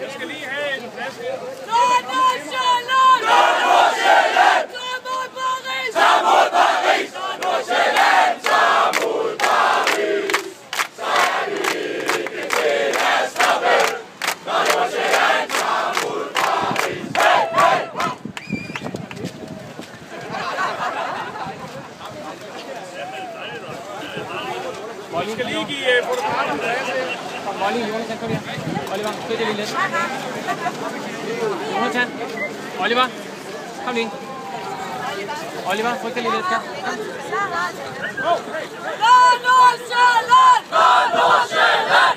Jeg skal lige have en flaske. Nordsjælland! Nordsjælland! Tag mod Paris! Tag mod Paris! Nordsjælland! Tag mod Paris! Så er vi ikke til at stoppe. Når Nordsjælland tager mod Paris. Hey, hey! Vi skal lige give fotografen plads her. Kom, Molly, Jonathan, kom her. Oliver, støt det lige lidt. Jonathan, Oliver, kom lige. Oliver, ryk dig lige lidt, kom. Nordsjælland! Nordsjælland!